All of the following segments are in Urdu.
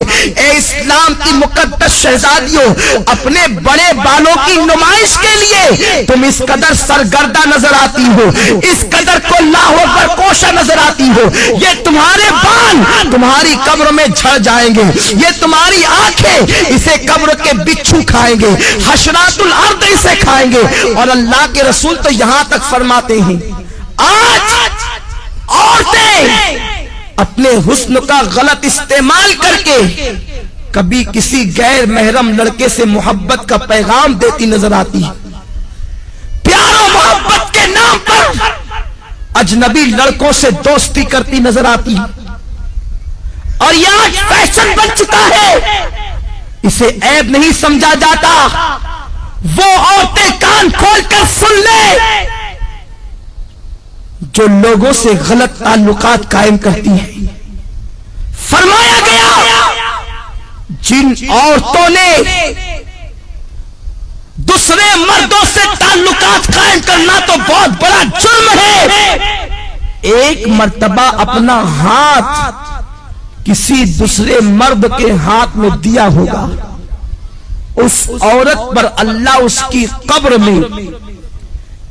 اے اسلام کی مقدس شہزادیوں، اپنے بڑے بالوں کی نمائش کے لیے تم اس قدر سرگردہ نظر آتی ہو، اس قدر کو اللہ اکبر کوشا نظر آتی ہو۔ یہ تمہارے بال تمہاری قبر میں جھڑ جائیں گے، یہ تمہاری آنکھیں اسے قبر کے بچھو کھائیں گے، حشرات الارض اسے کھائیں گے۔ اور اللہ کے رسول تو یہاں تک فرماتے ہیں آج عورتیں اپنے حسن کا غلط استعمال کر کے کبھی کسی غیر محرم لڑکے سے محبت کا پیغام دیتی نظر آتی، پیار و محبت کے نام پر اجنبی لڑکوں سے دوستی کرتی نظر آتی، اور یہ آج فیشن بن چکا ہے، اسے عیب نہیں سمجھا جاتا۔ وہ عورتیں کان کھول کر سن لے جو لوگوں سے غلط تعلقات قائم کرتی ہیں۔ فرمایا گیا جن عورتوں نے دوسرے مردوں سے تعلقات قائم کرنا تو بہت بڑا جرم ہے، ایک مرتبہ اپنا ہاتھ کسی دوسرے مرد کے ہاتھ میں دیا ہوگا، اس عورت پر اللہ اس کی قبر میں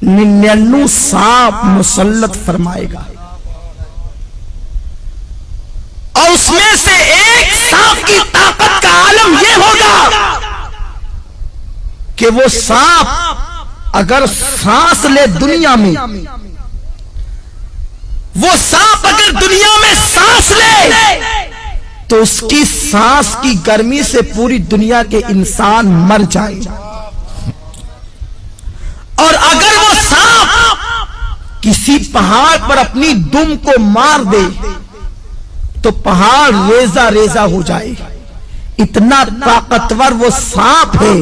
99 سانپ مسلط فرمائے گا، اور اس میں سے ایک سانپ کی طاقت کا عالم یہ ہوگا کہ وہ سانپ اگر سانس لے دنیا میں، وہ سانپ اگر دنیا میں سانس لے تو اس کی سانس کی گرمی سے پوری دنیا کے انسان مر جائیں، اور اگر وہ سانپ کسی پہاڑ پر اپنی دم کو مار دے تو پہاڑ ریزہ ریزہ ہو جائے، اتنا طاقتور وہ سانپ ہے۔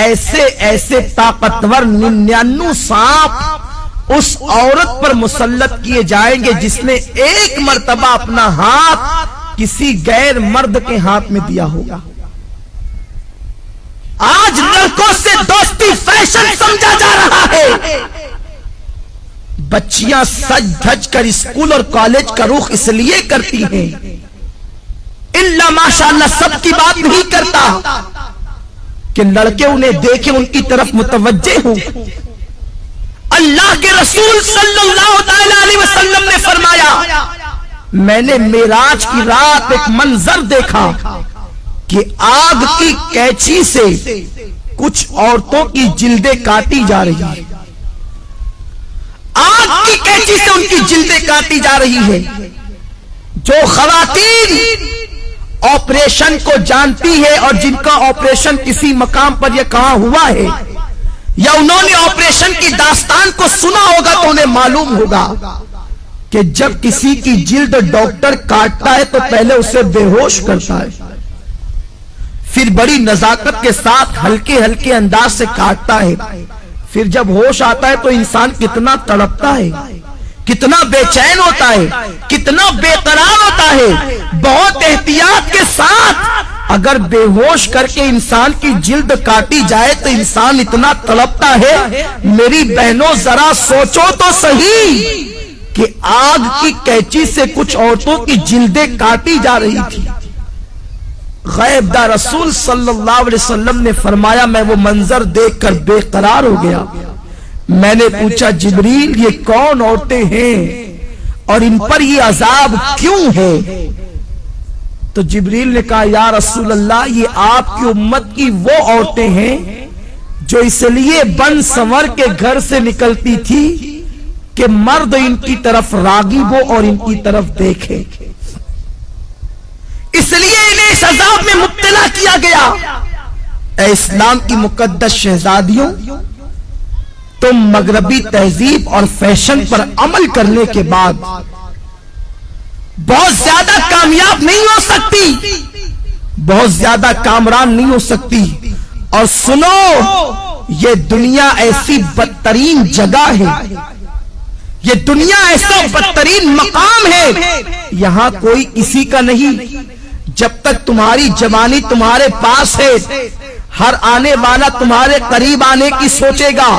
ایسے ایسے طاقتور 99 سانپ اس عورت پر مسلط کیے جائیں گے جس نے ایک مرتبہ اپنا ہاتھ کسی غیر مرد کے ہاتھ میں دیا ہوگا۔ آج لڑکوں سے دوستی فیشن سمجھا جا رہا ہے، بچیاں سج دھج کر اسکول اور کالج کا رخ اس لیے کرتی ہیں، الا ماشاءاللہ سب کی بات نہیں کرتا کہ لڑکے انہیں دیکھیں، ان کی طرف متوجہ ہوں۔ اللہ کے رسول صلی اللہ علیہ وسلم نے فرمایا میں نے معراج کی رات ایک منظر دیکھا کہ آگ کی کینچی سے کچھ عورتوں کی جلدیں کاٹی جا رہی ہیں، آگ کی کینچی سے ان کی جلدیں کاٹی جا رہی ہے۔ جو خواتین آپریشن کو جانتی ہے اور جن کا آپریشن کسی مقام پر یہ کہاں ہوا ہے یا انہوں نے آپریشن کی داستان کو سنا ہوگا تو انہیں معلوم ہوگا کہ جب کسی کی جلد ڈاکٹر کاٹتا ہے تو پہلے اسے بے ہوش کرتا ہے، پھر بڑی نزاکت کے ساتھ ہلکے ہلکے انداز سے کاٹتا ہے، پھر جب ہوش آتا ہے تو انسان کتنا تڑپتا ہے، کتنا بے چین ہوتا ہے، کتنا بے قرار ہوتا ہے۔ بہت احتیاط کے ساتھ اگر بے ہوش کر کے انسان کی جلد کاٹی جائے تو انسان اتنا تڑپتا ہے۔ میری بہنوں ذرا سوچو تو صحیح کہ آگ کی کینچی سے کچھ عورتوں کی جلدیں کاٹی جا رہی تھی۔ غیب دار رسول صلی اللہ علیہ وسلم نے فرمایا میں وہ منظر دیکھ کر بے قرار ہو گیا۔ میں نے پوچھا جبریل یہ کون عورتیں ہیں اور ان پر یہ عذاب کیوں ہے؟ تو جبریل نے کہا یا رسول اللہ یہ آپ کی امت کی وہ عورتیں ہیں جو اس لیے بن سنور کے گھر سے نکلتی تھی کہ مرد ان کی طرف راغب ہو اور ان کی طرف دیکھے، اس لیے انہیں اس عذاب میں مبتلا کیا گیا۔ اے اسلام کی مقدس شہزادیوں، تم مغربی تہذیب اور فیشن پر عمل کرنے کے بعد بہت زیادہ کامیاب نہیں ہو سکتی، بہت زیادہ کامران نہیں ہو سکتی۔ اور سنو یہ دنیا ایسی بدترین جگہ ہے، یہ دنیا ایسا بدترین مقام ہے، یہاں کوئی کسی کا نہیں۔ جب تک تمہاری جوانی تمہارے پاس ہے ہر آنے والا تمہارے قریب آنے کی سوچے گا،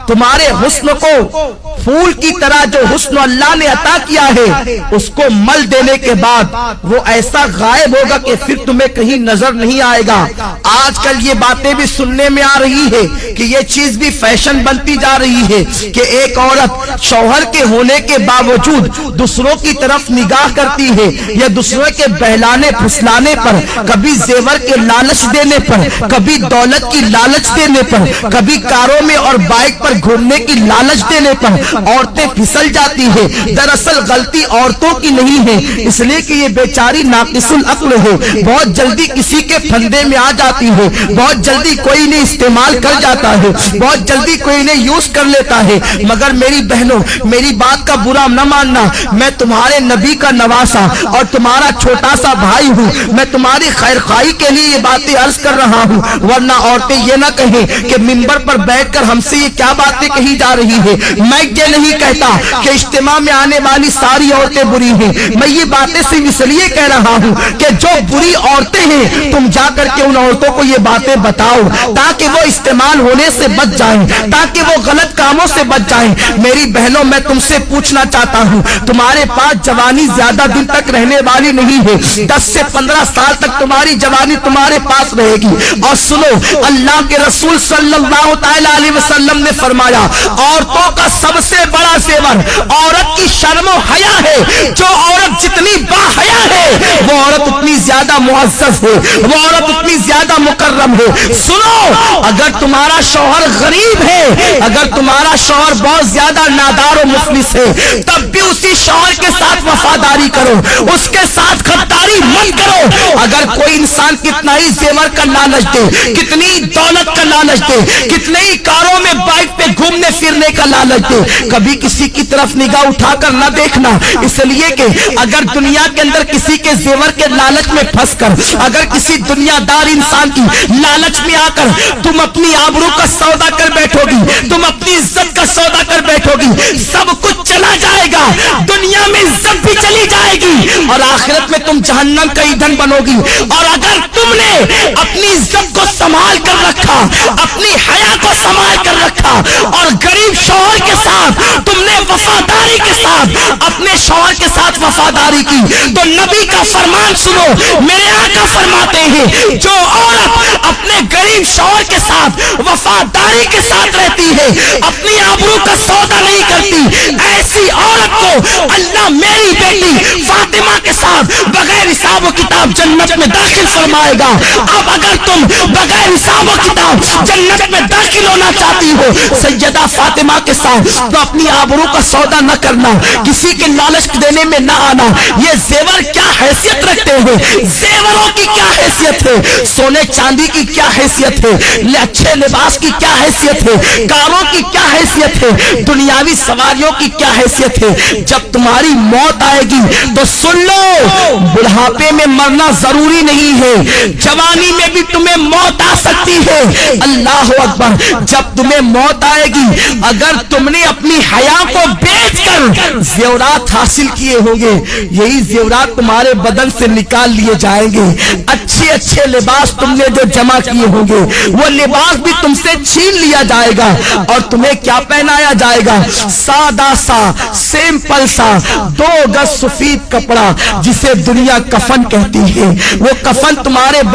تمہارے حسن کو پھول کی طرح جو حسن اللہ نے عطا کیا ہے اس کو مل دینے کے بعد وہ ایسا غائب ہوگا کہ پھر تمہیں کہیں نظر نہیں آئے گا۔ آج کل یہ باتیں بھی سننے میں آ رہی ہے کہ یہ چیز بھی فیشن بنتی جا رہی ہے کہ ایک عورت شوہر کے ہونے کے باوجود دوسروں کی طرف نگاہ کرتی ہے یا دوسروں کے بہلانے پھسلانے پر، کبھی زیور کے لالچ دینے پر، کبھی دولت کی لالچ دینے پر، کبھی کاروں میں اور بائک پر گھومنے کی لالچ دینے پر عورتیں پھسل جاتی ہے۔ دراصل غلطی عورتوں کی نہیں ہے، اس لیے کہ یہ بیچاری ناقص العقل ہے، بہت جلدی کسی کے پھندے میں آ جاتی ہے، بہت جلدی کوئی نے استعمال کر جاتا ہے، بہت جلدی کوئی نے یوز کر لیتا ہے۔ مگر میری بہنوں، میری بات کا برا نہ ماننا، میں تمہارے نبی کا نواسا اور تمہارا چھوٹا سا بھائی ہوں، میں تمہاری خیر خواہی کے لیے یہ باتیں عرض کر رہا ہوں، ورنہ عورتیں یہ نہ کہیں کہ منبر پر بیٹھ کر ہم سے یہ کیا باتیں کہی جا رہی ہے۔ میں یہ نہیں کہتا کہ اجتماع میں آنے والی ساری عورتیں بری ہیں، میں یہ باتیں صرف اس لیے کہہ رہا ہوں کہ جو بری عورتیں ہیں تم جا کر کے ان عورتوں کو یہ باتیں بتاؤ تاکہ وہ استعمال ہونے سے بچ جائیں، تاکہ وہ غلط کاموں سے بچ جائیں۔ میری بہنوں، میں تم سے پوچھنا چاہتا ہوں، تمہارے پاس جوانی زیادہ دن تک رہنے والی نہیں ہے، 10 سے 15 سال تک تمہاری جوانی تمہارے پاس رہے گی۔ اور سنو، اللہ کے رسول صلی اللہ تعالی علیہ وسلم نے فرمایا، عورتوں کا سب سے بڑا زیور عورت کی شرم و حیا ہے۔ جو عورت جتنی باحیا ہے وہ عورت اتنی زیادہ معزز ہے، وہ عورت اتنی زیادہ مکرم ہے۔ سنو، اگر تمہارا شوہر غریب ہے، اگر تمہارا شوہر بہت زیادہ نادار و مفلس ہے، تب بھی اسی شوہر کے ساتھ وفاداری کرو، اس کے ساتھ غداری مت کرو۔ اگر کوئی انسان کتنا ہی زیور کا لالچ دے، کتنی دولت کا لالچ دے، کتنے ہی کاروں میں بائک پہ گھومنے پھرنے کا لالچ دے، کبھی کسی کی طرف نگاہ اٹھا کر نہ دیکھنا، اس لیے کہ اگر دنیا کے اندر کسی کے زیور کے لالچ میں پھنس کر، اگر کسی دنیا دار انسان کی لالچ میں آ کر تم اپنی آبرو کا سودا کر بیٹھو گی، تم اپنی عزت کا سودا کر بیٹھو گی، سب کچھ چلا جائے گا، دنیا میں عزت بھی چلی جائے گی اور آخرت میں تم جہنم کا ایندھن بنو گی۔ اور اگر تم نے اپنی عزت کو سنبھال کر رکھا، اپنی حیا کو سنبھال کر رکھا اور غریب شوہر کے ساتھ تم نے وفاداری کے ساتھ اپنے شوہر کے ساتھ وفاداری کی، تو نبی کا فرمان سنو، میرے آقا فرماتے ہیں، جو عورت اپنے غریب شوہر کے ساتھ وفاداری کے ساتھ رہتی ہے، اپنی آبرو کا سودا نہیں کرتی، ایسی عورت کو اللہ میری بیٹی فاطمہ کے ساتھ بغیر حساب و کتاب جنت میں داخل فرمائے گا۔ اب اگر تم بغیر حساب و کتاب جنت میں داخل ہونا چاہتی ہو سیدہ فاطمہ کے ساتھ، تو اپنی آبرو کا سودا نہ کرنا، کسی کے لالچ دینے میں نہ آنا۔ یہ زیور کیا حیثیت رکھتے ہیں، زیوروں کی کیا حیثیت ہے، سونے چاندی کی کیا حیثیت ہے، اچھے لباس کی کیا حیثیت ہے، کاروں کی کیا حیثیت ہے، دنیاوی سواریوں کی کیا حیثیت ہے۔ جب تمہاری موت آئے گی تو سن لو، بڑھاپے میں مرنا ضروری نہیں ہے، جوانی میں بھی تمہیں موت آ سکتی ہے۔ اللہ اکبر، جب تمہیں موت آئے گی، اگر تم نے اپنی حیا کو بیچ کر زیورات حاصل کیے ہوں گے، یہی زیورات تمہارے بدن سے نکال لیے جائیں گے۔ اچھے اچھے لباس تم نے جو جمع کیے ہوں گے، وہ لباس بھی تم سے چھین لیا جائے گا اور تمہیں کیا پہنایا جائے گا؟ سادہ سا، سمپل سا 2 گز سفید کپڑا، جسے دنیا کفن کہتی ہے، وہ کفن تمہارے